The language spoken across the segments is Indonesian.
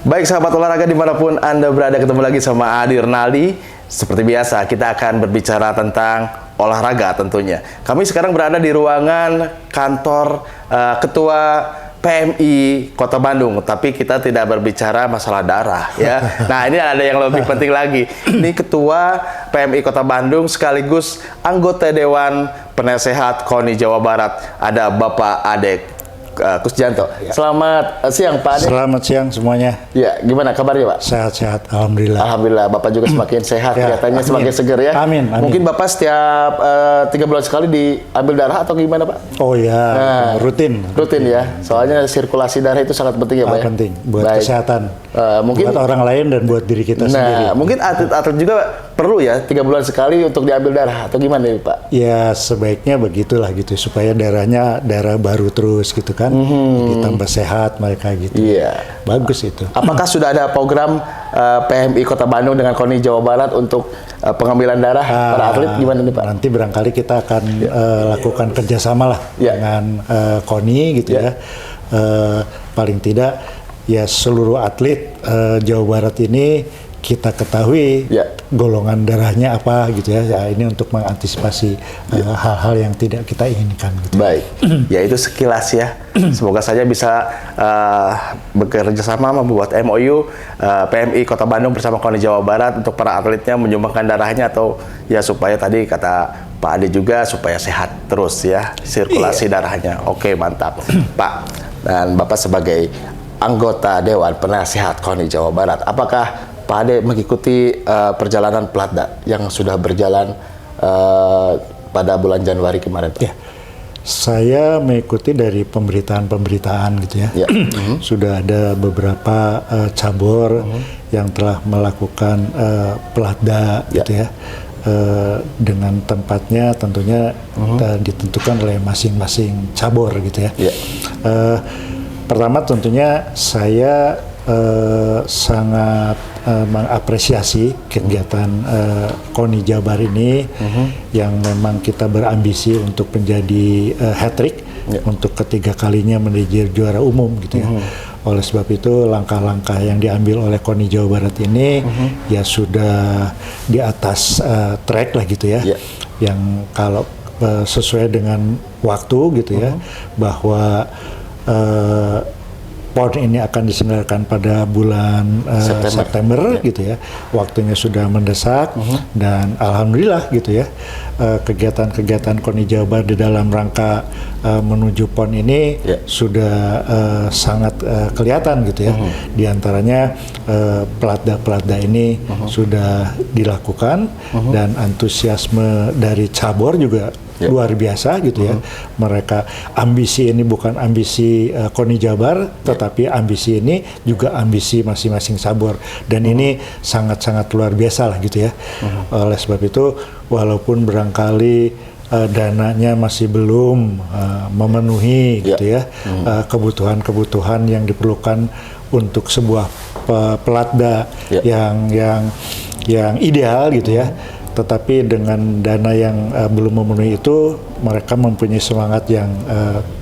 Baik sahabat olahraga dimanapun Anda berada, ketemu lagi sama Adi Rinaldi. Seperti biasa kita akan berbicara tentang olahraga tentunya. Kami sekarang berada di ruangan kantor Ketua PMI Kota Bandung, tapi kita tidak berbicara masalah darah ya. Nah, ini ada yang lebih penting lagi. Ini Ketua PMI Kota Bandung sekaligus anggota Dewan Penasehat KONI Jawa Barat, ada Bapak Ade Kusjanto. Selamat siang Pak Ade. Selamat siang semuanya. Ya, gimana kabarnya Pak? Sehat-sehat, alhamdulillah. Alhamdulillah, Bapak juga semakin sehat, kelihatannya semakin seger ya. Amin, amin. Mungkin Bapak setiap 3 bulan sekali diambil darah atau gimana Pak? Oh ya, rutin. Rutin ya, soalnya sirkulasi darah itu sangat penting ya Pak. Penting buat Baik. kesehatan, mungkin buat orang lain dan buat diri kita sendiri. Mungkin atlet-atlet juga perlu ya 3 bulan sekali untuk diambil darah atau gimana nih Pak? Ya sebaiknya begitulah gitu, supaya darah baru terus gitu kan, ditambah sehat mereka gitu. Iya. Bagus itu. Apakah sudah ada program PMI Kota Bandung dengan KONI Jawa Barat untuk pengambilan darah para atlet, gimana nih Pak? Nanti barangkali kita akan lakukan kerjasama lah dengan KONI gitu ya. Paling tidak ya seluruh atlet Jawa Barat ini kita ketahui golongan darahnya apa gitu ya. Ya ini untuk mengantisipasi hal-hal yang tidak kita inginkan gitu. Baik, ya itu sekilas ya. Semoga saja bisa bekerja sama membuat MOU PMI Kota Bandung bersama KONI Jawa Barat untuk para atletnya menyumbangkan darahnya, atau ya supaya tadi kata Pak Ade juga supaya sehat terus ya sirkulasi darahnya. Oke, mantap Pak. Dan Bapak sebagai anggota Dewan Penasehat KONI Jawa Barat, apakah Pak Ade mengikuti perjalanan Platda yang sudah berjalan pada bulan Januari kemarin Pak? Ya, saya mengikuti dari pemberitaan-pemberitaan gitu ya. Sudah ada beberapa cabur yang telah melakukan Platda gitu ya. Dengan tempatnya tentunya ditentukan oleh masing-masing cabur gitu ya. Pertama tentunya saya sangat mengapresiasi kegiatan KONI Jabar ini yang memang kita berambisi untuk menjadi hat-trick untuk ketiga kalinya menjadi juara umum gitu ya. Oleh sebab itu langkah-langkah yang diambil oleh KONI Jawa Barat ini ya sudah di atas track lah gitu ya. Yang kalau sesuai dengan waktu gitu ya, bahwa PON ini akan diselenggarakan pada bulan September gitu ya. Waktunya sudah mendesak dan alhamdulillah gitu ya. Kegiatan-kegiatan KONI Jawa Barat di dalam rangka menuju PON ini sudah sangat kelihatan gitu ya. Di antaranya Platda ini sudah dilakukan dan antusiasme dari cabur juga luar biasa gitu ya. Mereka ambisi ini bukan ambisi KONI Jabar, tetapi ambisi ini juga ambisi masing-masing cabur, dan ini sangat-sangat luar biasa lah gitu ya. Oleh sebab itu walaupun barangkali dananya masih belum memenuhi gitu ya kebutuhan-kebutuhan yang diperlukan untuk sebuah Platda yang ideal gitu ya. Tetapi dengan dana yang belum memenuhi itu, mereka mempunyai semangat yang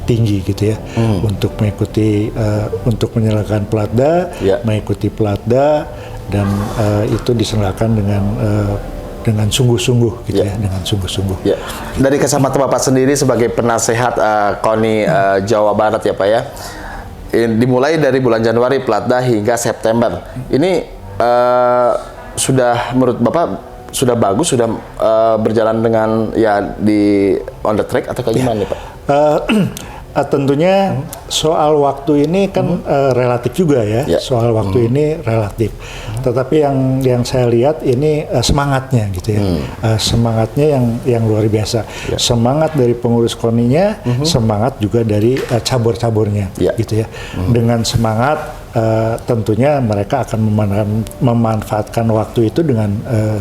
tinggi gitu ya untuk mengikuti untuk menyelenggarakan Platda, mengikuti Platda, dan itu diselenggarakan dengan sungguh-sungguh gitu ya, dengan sungguh-sungguh. Dari kacamata Bapak sendiri sebagai penasehat KONI Jawa Barat ya Pak ya, dimulai dari bulan Januari Platda hingga September ini sudah menurut Bapak sudah bagus, sudah berjalan dengan ya di on the track atau kayak gimana nih Pak? Tentunya soal waktu ini kan relatif juga ya. Soal waktu ini relatif. Tetapi yang saya lihat ini semangatnya gitu ya. Semangatnya yang luar biasa. Semangat dari pengurus KONI-nya, semangat juga dari cabur-caburnya gitu ya. Dengan semangat tentunya mereka akan memanfaatkan waktu itu dengan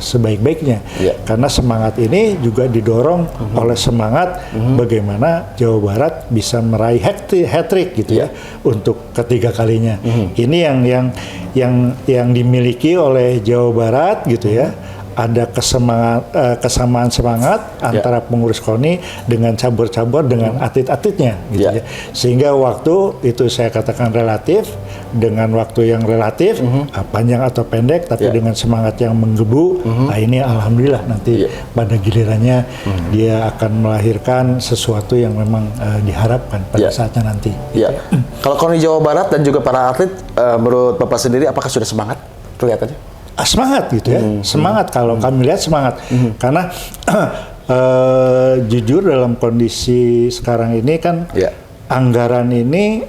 sebaik-baiknya. Karena semangat ini juga didorong oleh semangat bagaimana Jawa Barat bisa meraih hat-trick gitu ya untuk ketiga kalinya. Ini yang dimiliki oleh Jawa Barat gitu ya. ada kesamaan semangat antara pengurus KONI dengan cabur-cabur dengan atlet-atletnya gitu ya. Sehingga waktu itu saya katakan relatif, dengan waktu yang relatif panjang atau pendek tapi dengan semangat yang menggebu, nah ini alhamdulillah nanti pada gilirannya dia akan melahirkan sesuatu yang memang diharapkan pada saatnya nanti. Gitu ya. Kalau KONI Jawa Barat dan juga para atlet, menurut Bapak sendiri apakah sudah semangat kelihatannya? Semangat gitu ya, semangat kalau kami lihat semangat, karena jujur dalam kondisi sekarang ini kan anggaran ini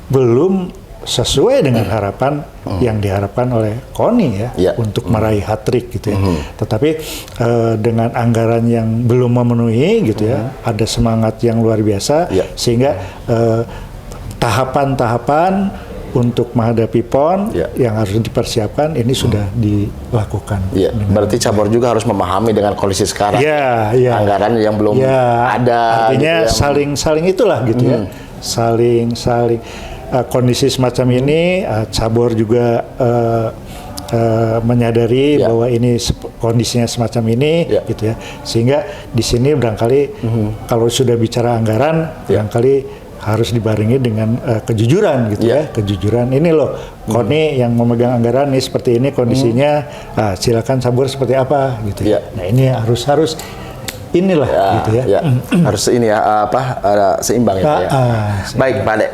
belum sesuai dengan harapan yang diharapkan oleh KONI ya untuk meraih hat-trick gitu ya. Tetapi dengan anggaran yang belum memenuhi gitu ya, ada semangat yang luar biasa sehingga tahapan-tahapan untuk menghadapi PON yang harus dipersiapkan ini sudah dilakukan. Berarti cabur juga harus memahami dengan kondisi sekarang. Anggaran yang belum ada. Artinya gitu saling itulah gitu ya. Saling kondisi semacam ini cabur juga menyadari bahwa ini kondisinya semacam ini gitu ya. Sehingga di sini barangkali kalau sudah bicara anggaran barangkali harus dibarengi dengan kejujuran gitu ya, kejujuran. Ini loh KONI yang memegang anggaran ini seperti ini kondisinya, silakan cabur seperti apa gitu ya. Nah ini harus inilah gitu ya. Harus ini ya seimbang ya. Baik Pak Ade,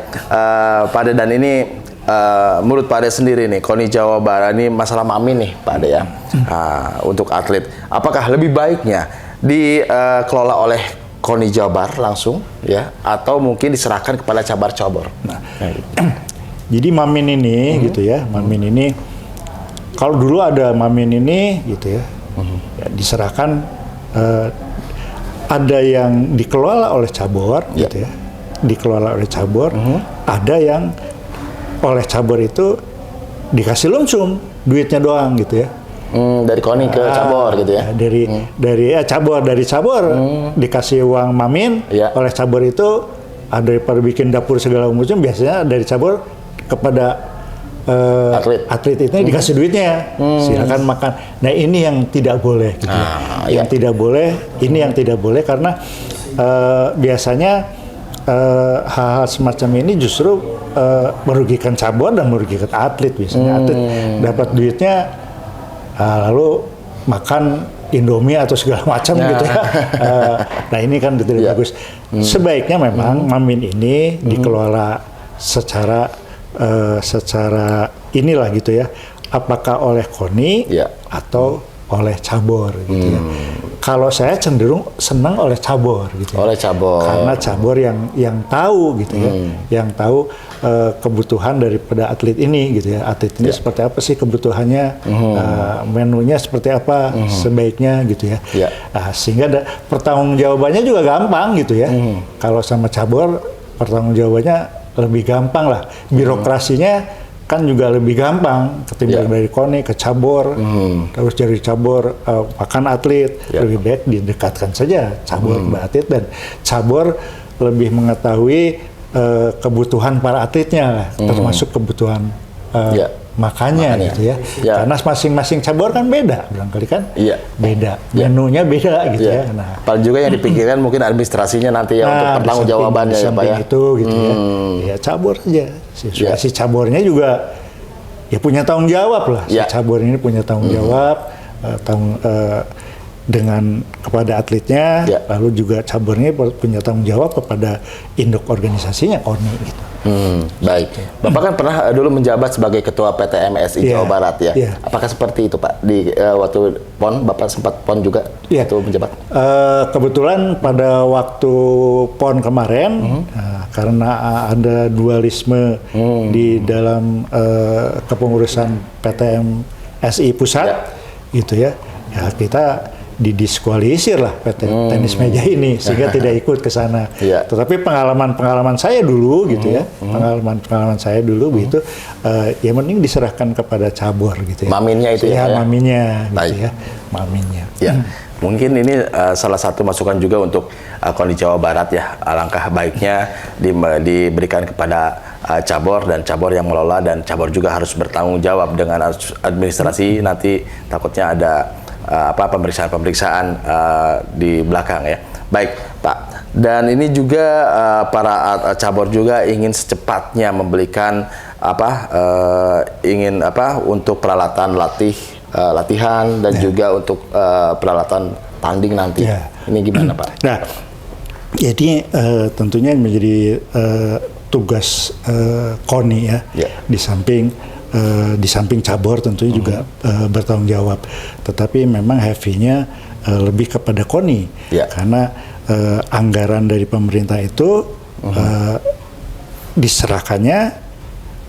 Pak Ade, dan ini menurut Pak Ade sendiri nih, KONI Jawa Barat ini masalah MAMIN nih Pak Ade ya, untuk atlet. Apakah lebih baiknya dikelola oleh KONI Jabar langsung ya, atau mungkin diserahkan kepada cabur-cabur? Jadi MAMIN ini gitu ya, MAMIN ini kalau dulu ada MAMIN ini gitu ya, diserahkan, ada yang dikelola oleh cabur gitu ya, dikelola oleh cabur, ada yang oleh cabur itu dikasih lumsum duitnya doang gitu ya. Dari KONI ke cabur gitu ya. Dari cabur dikasih uang MAMIN oleh cabur itu, daripada bikin dapur segala macam, biasanya dari cabur kepada atlet itu dikasih duitnya, silakan makan. Nah ini yang tidak boleh gitu ya. Yang tidak boleh, ini yang tidak boleh karena biasanya hal-hal semacam ini justru merugikan cabur dan merugikan atlet. Biasanya atlet dapat duitnya lalu makan Indomie atau segala macam gitu ya. Nah ini kan tidak bagus. Sebaiknya memang MAMIN ini dikelola secara inilah gitu ya. Apakah oleh KONI atau oleh cabur gitu ya. Kalau saya cenderung senang oleh cabur gitu. Oleh cabur. Karena cabur yang tahu gitu ya, yang tahu kebutuhan daripada atlet ini gitu ya. Atlet ini seperti apa sih kebutuhannya, menunya seperti apa sebaiknya gitu ya. Sehingga pertanggungjawabannya juga gampang gitu ya. Kalau sama cabur pertanggungjawabannya lebih gampang lah. Birokrasinya kan juga lebih gampang ketimbang dari KONI ke cabur, terus dari cabur makan atlet, lebih baik didekatkan saja cabur ke atlet, dan cabur lebih mengetahui kebutuhan para atletnya lah, termasuk kebutuhan makannya gitu ya. Karena masing-masing cabur kan beda, barangkali kan beda, menunya beda gitu ya. Nah, paling juga yang dipikirkan mungkin administrasinya nanti ya, untuk pertanggungjawabannya ya Pak ya. Itu gitu ya. Ya cabur aja. Si caburnya juga ya punya tanggung jawab lah. Si cabur ini punya tanggung jawab dengan kepada atletnya, lalu juga caburnya punya tanggung jawab kepada induk organisasinya KONI gitu. Baik. Bapak kan pernah dulu menjabat sebagai ketua PTMSI Jawa Barat ya. Apakah seperti itu Pak? Di waktu PON Bapak sempat PON juga itu menjabat? Kebetulan pada waktu PON kemarin, karena ada dualisme di dalam kepengurusan PTMSI pusat gitu ya, kita didiskualifikasi lah PT tenis meja ini sehingga tidak ikut ke sana. Tetapi pengalaman saya dulu gitu ya, pengalaman saya dulu begitu, ya mending diserahkan kepada cabur gitu ya. MAMINnya itu ya. MAMINnya gitu ya. MAMINnya. Mungkin ini salah satu masukan juga untuk KONI Jawa Barat ya. Alangkah baiknya diberikan kepada cabur, dan cabur yang mengelola, dan cabur juga harus bertanggung jawab dengan administrasi. Nanti takutnya ada pemeriksaan-pemeriksaan di belakang ya. Baik, Pak. Dan ini juga para cabur juga ingin secepatnya membelikan untuk peralatan latihan dan juga untuk peralatan tanding nanti. Ini gimana, Pak? Nah, jadi tentunya menjadi tugas KONI ya. Di samping cabur tentunya juga bertanggung jawab. Tetapi memang heavy-nya lebih kepada KONI karena anggaran dari pemerintah itu diserahkannya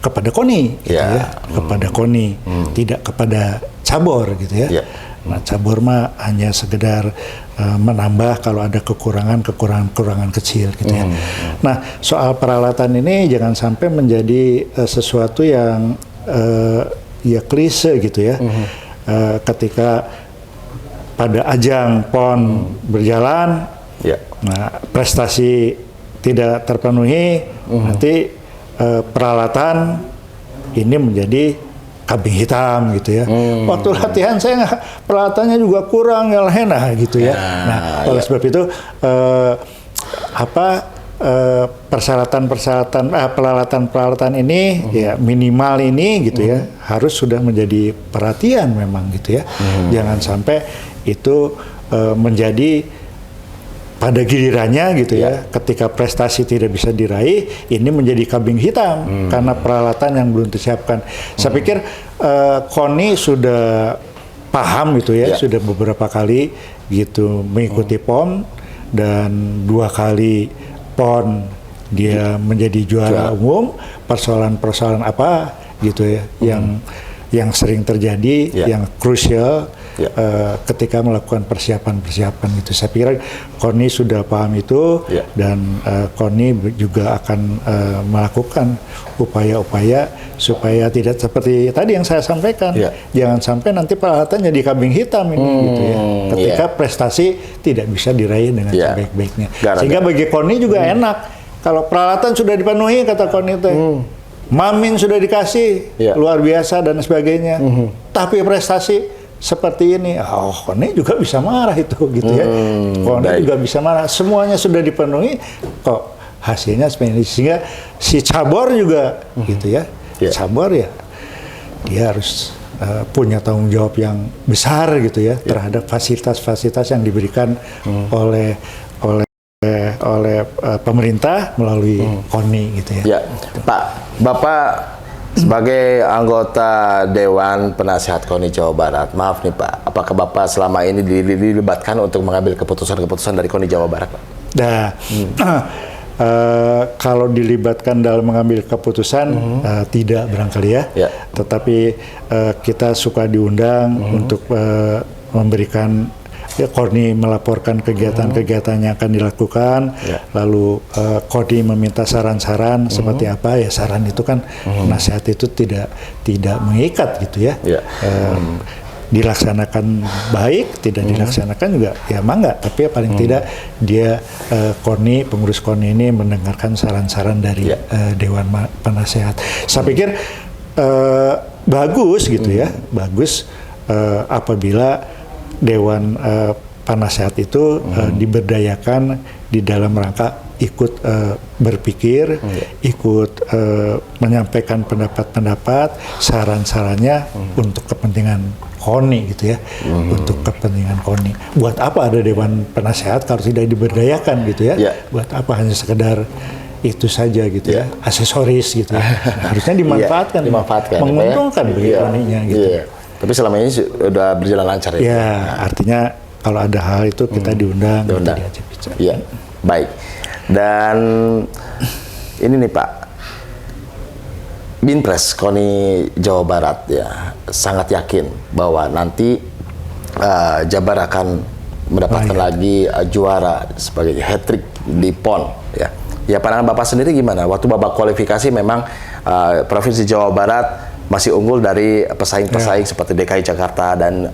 kepada KONI, gitu ya, kepada KONI, tidak kepada cabur gitu ya. Nah, cabur mah hanya sekedar menambah kalau ada kekurangan kecil gitu ya. Nah, soal peralatan ini jangan sampai menjadi sesuatu yang ya klise gitu ya. Ketika pada ajang PON berjalan, nah prestasi tidak terpenuhi, nanti peralatan ini menjadi kambing hitam gitu ya. Waktu latihan saya peralatannya juga kurang ya gitu ya. Nah, oleh sebab itu peralatan ini ya minimal ini gitu ya harus sudah menjadi perhatian memang gitu ya. Jangan sampai itu menjadi pada gilirannya gitu ya, ketika prestasi tidak bisa diraih, ini menjadi kambing hitam karena peralatan yang belum disiapkan. Saya pikir KONI sudah paham gitu ya, sudah beberapa kali gitu mengikuti PON dan 2 kali PON dia menjadi juara umum. Persoalan-persoalan apa gitu ya yang sering terjadi, yang krusial ketika melakukan persiapan gitu. Saya pikir KONI sudah paham itu dan KONI juga akan melakukan upaya-upaya supaya tidak seperti tadi yang saya sampaikan. Jangan sampai nanti peralatan jadi kambing hitam ini gitu ya. Ketika prestasi tidak bisa diraih dengan sebaik-baiknya. Sehingga bagi KONI juga enak kalau peralatan sudah dipenuhi kata KONI itu. Mamin sudah dikasih luar biasa dan sebagainya. Tapi prestasi seperti ini, KONI juga bisa marah itu gitu ya. KONI juga bisa marah. Semuanya sudah dipenuhi, kok hasilnya seperti ini. Sehingga si cabur juga gitu ya. Cabur ya, dia harus punya tanggung jawab yang besar gitu ya terhadap fasilitas-fasilitas yang diberikan oleh pemerintah melalui KONI gitu ya. Pak, Bapak sebagai anggota Dewan Penasehat KONI Jawa Barat, maaf nih Pak, apakah Bapak selama ini dilibatkan untuk mengambil keputusan-keputusan dari KONI Jawa Barat, Pak? Nah, kalau dilibatkan dalam mengambil keputusan tidak barangkali ya. Tetapi kita suka diundang untuk memberikan KONI melaporkan kegiatan-kegiatan yang akan dilakukan, lalu KONI meminta saran-saran seperti apa ya. Saran itu kan nasihat itu tidak mengikat gitu ya. Dilaksanakan baik, tidak dilaksanakan juga ya mangga, tapi ya paling tidak dia KONI, pengurus KONI ini mendengarkan saran-saran dari Dewan Penasehat. Saya pikir bagus gitu ya, bagus apabila Dewan Penasehat itu diberdayakan di dalam rangka ikut berpikir, ikut menyampaikan pendapat-pendapat, saran-sarannya untuk kepentingan KONI gitu ya, untuk kepentingan KONI. Buat apa ada Dewan Penasehat kalau tidak diberdayakan gitu ya? Buat apa hanya sekedar itu saja gitu ya, aksesoris gitu ya? Harusnya dimanfaatkan, menguntungkan bagi KONI-nya gitu. Tapi selama ini sudah berjalan lancar ya? Ya, artinya kalau ada hal itu kita diundang. Diajak bicara. Iya, baik. Dan ini nih Pak, Binpres KONI Jawa Barat ya sangat yakin bahwa nanti Jabar akan mendapatkan lagi juara sebagai hat-trick di PON ya. Ya pandangan Bapak sendiri gimana? Waktu Bapak kualifikasi memang Provinsi Jawa Barat masih unggul dari pesaing-pesaing seperti DKI Jakarta dan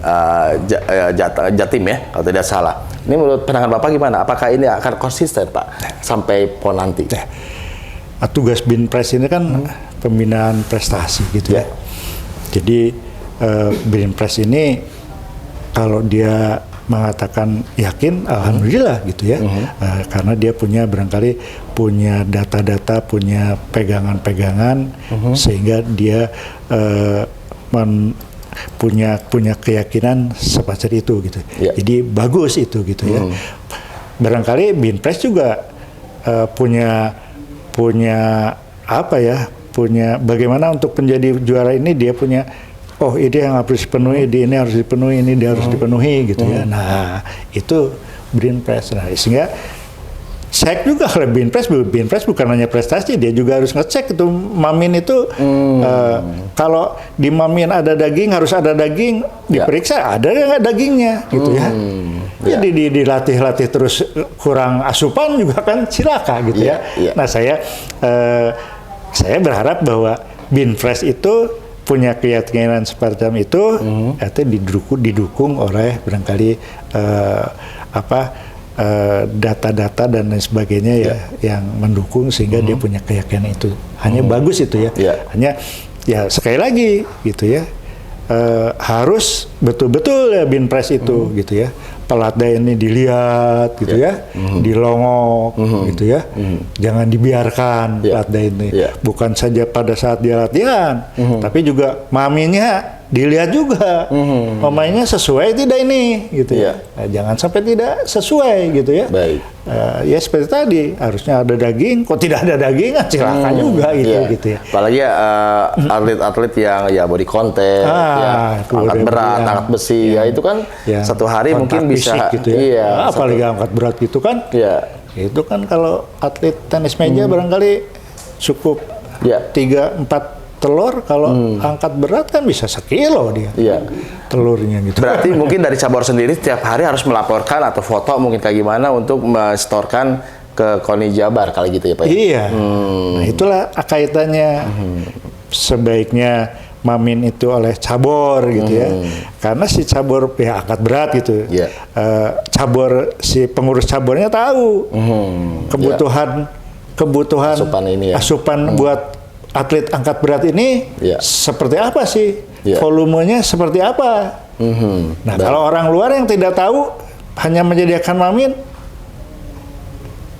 Jatim ya, kalau tidak salah. Ini menurut pandangan Bapak gimana? Apakah ini akan konsisten Pak sampai PON nanti? Tugas Binpres ini kan pembinaan prestasi gitu ya. Jadi Binpres ini kalau dia mengatakan yakin, alhamdulillah gitu ya, karena dia punya barangkali punya data-data, punya pegangan-pegangan, sehingga dia punya keyakinan seperti itu gitu. Jadi bagus itu gitu ya. Barangkali Binpres juga punya apa ya? Punya bagaimana untuk menjadi juara ini, dia punya ini yang harus dipenuhi, ini harus dipenuhi, ini dia harus dipenuhi gitu ya. Nah, itu Binpres. Nah, sehingga cek juga oleh Binpres bukan hanya prestasi, dia juga harus ngecek itu Mamin itu kalau di Mamin ada daging, harus ada daging, diperiksa ada nggak dagingnya gitu ya. Jadi dilatih terus kurang asupan juga kan cilaka gitu ya. Nah, saya berharap bahwa Binpres itu punya keyakinan seperti itu, didukung oleh barangkali data-data dan lain sebagainya yang mendukung sehingga dia punya keyakinan itu. Hanya bagus itu ya. Hanya ya sekali lagi gitu ya, harus betul-betul ya Binpres itu gitu ya. Pelatda ini dilihat gitu ya, dilongok gitu ya, jangan dibiarkan pelatda ini. Bukan saja pada saat dia latihan, tapi juga maminya dilihat juga, pemainnya sesuai tidak ini gitu ya. Nah, jangan sampai tidak sesuai gitu ya. Baik. Ya seperti tadi, harusnya ada daging, kok tidak ada daging, celaka juga gitu ya. Apalagi atlet-atlet yang ya body content, angkat berat, angkat besi, ya itu kan satu hari mungkin bisa gitu ya. Apalagi angkat berat gitu kan. Itu kan kalau atlet tenis meja barangkali cukup 3-4 telur, kalau angkat berat kan bisa 1 kilo dia telurnya gitu. Berarti mungkin dari cabur sendiri setiap hari harus melaporkan atau foto mungkin kayak gimana untuk mestorkan ke KONI Jabar kali gitu ya Pak? Iya. Nah, itulah kaitannya. Sebaiknya Mamin itu oleh cabur gitu ya. Karena si cabur angkat berat gitu. Cabur, si pengurus caburnya tahu kebutuhan asupan buat atlet angkat berat ini seperti apa sih, volumenya seperti apa. Nah, kalau orang luar yang tidak tahu, hanya menyediakan Mamin,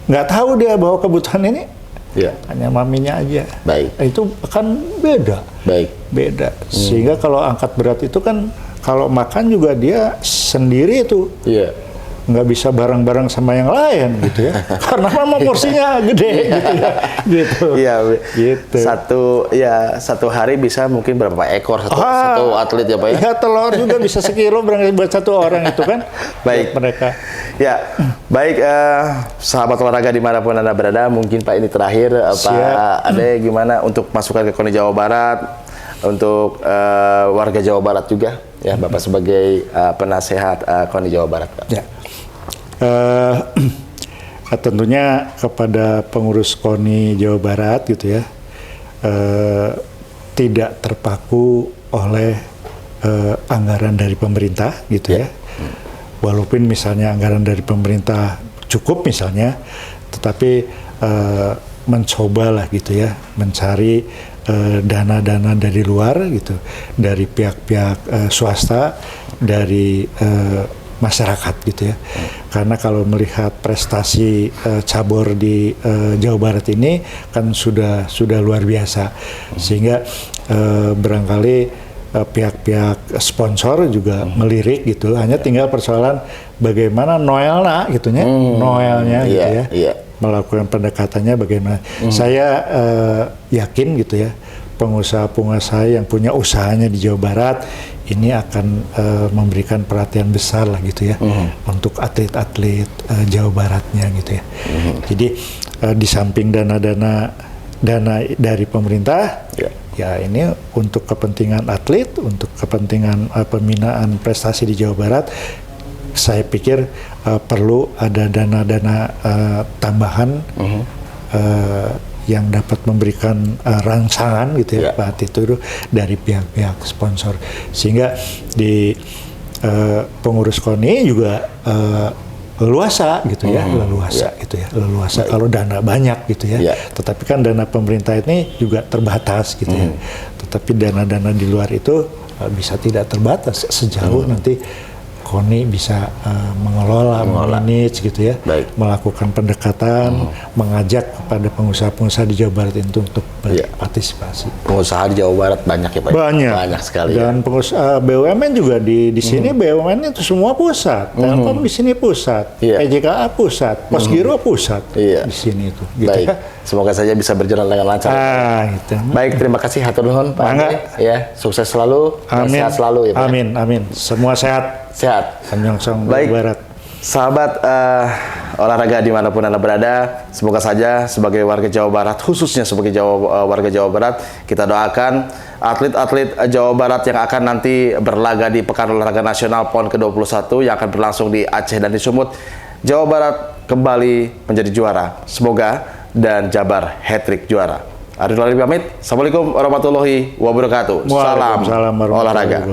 nggak tahu dia bahwa kebutuhan ini hanya Maminnya aja. Itu akan beda. Beda. Sehingga kalau angkat berat itu kan, kalau makan juga dia sendiri itu. Nggak bisa bareng-bareng sama yang lain gitu ya, karena memang porsinya gede gitu ya, gitu. Satu hari bisa mungkin berapa ekor satu atlet ya Pak ya? Ya telur juga bisa 1 kilo barangkali buat 1 orang itu kan. Baik mereka. Ya, baik sahabat olahraga dimanapun Anda berada, mungkin Pak ini terakhir ada gimana untuk masukan ke KONI Jawa Barat untuk warga Jawa Barat juga ya, Bapak sebagai penasehat KONI Jawa Barat Pak. Tentunya kepada pengurus KONI Jawa Barat gitu ya, tidak terpaku oleh anggaran dari pemerintah gitu ya. Walaupun misalnya anggaran dari pemerintah cukup misalnya, tetapi mencobalah gitu ya, mencari dana-dana dari luar gitu, dari pihak-pihak swasta, dari masyarakat gitu ya. Karena kalau melihat prestasi cabur di Jawa Barat ini kan sudah luar biasa, sehingga barangkali pihak-pihak sponsor juga melirik gitu. Hanya tinggal persoalan bagaimana Noelnya gitunya, Noelnya gitu ya, melakukan pendekatannya bagaimana. Saya yakin gitu ya, pengusaha-pengusaha yang punya usahanya di Jawa Barat ini akan memberikan perhatian besar lah gitu ya, untuk atlet-atlet Jawa Baratnya gitu ya. Jadi di samping dana dari pemerintah, ya ini untuk kepentingan atlet, untuk kepentingan pembinaan prestasi di Jawa Barat, saya pikir perlu ada dana-dana tambahan yang dapat memberikan rangsangan gitu ya, Pak itu dari pihak-pihak sponsor, sehingga di pengurus KONI juga leluasa gitu ya, leluasa kalau dana banyak gitu ya. Tetapi kan dana pemerintah ini juga terbatas gitu ya. Tetapi dana-dana di luar itu bisa tidak terbatas sejauh nanti KONI bisa mengelola, manage gitu ya, melakukan pendekatan, mengajak kepada pengusaha-pengusaha di Jawa Barat itu untuk berpartisipasi. Pengusaha di Jawa Barat banyak ya Pak? Banyak sekali. Dan pengusaha BUMN juga di sini BUMN itu semua pusat, Telkom di sini pusat, PJKA pusat, Posgiro pusat di sini itu. Gitu. Baik. Semoga saja bisa berjalan dengan lancar. Gitu. Baik, terima kasih hatur nuhun Pak Andre. Ya, sukses selalu, sehat selalu ya Pak. Amin. Semua sehat. Menyongsong Jawa Barat. Sahabat olahraga dimanapun Anda berada, semoga saja sebagai warga Jawa Barat, khususnya sebagai warga Jawa Barat, kita doakan atlet-atlet Jawa Barat yang akan nanti berlaga di Pekan Olahraga Nasional PON ke-21 yang akan berlangsung di Aceh dan di Sumut, Jawa Barat kembali menjadi juara. Semoga dan Jabar hat-trick juara. Arif Lali pamit. Assalamualaikum warahmatullahi wabarakatuh. Salam olahraga.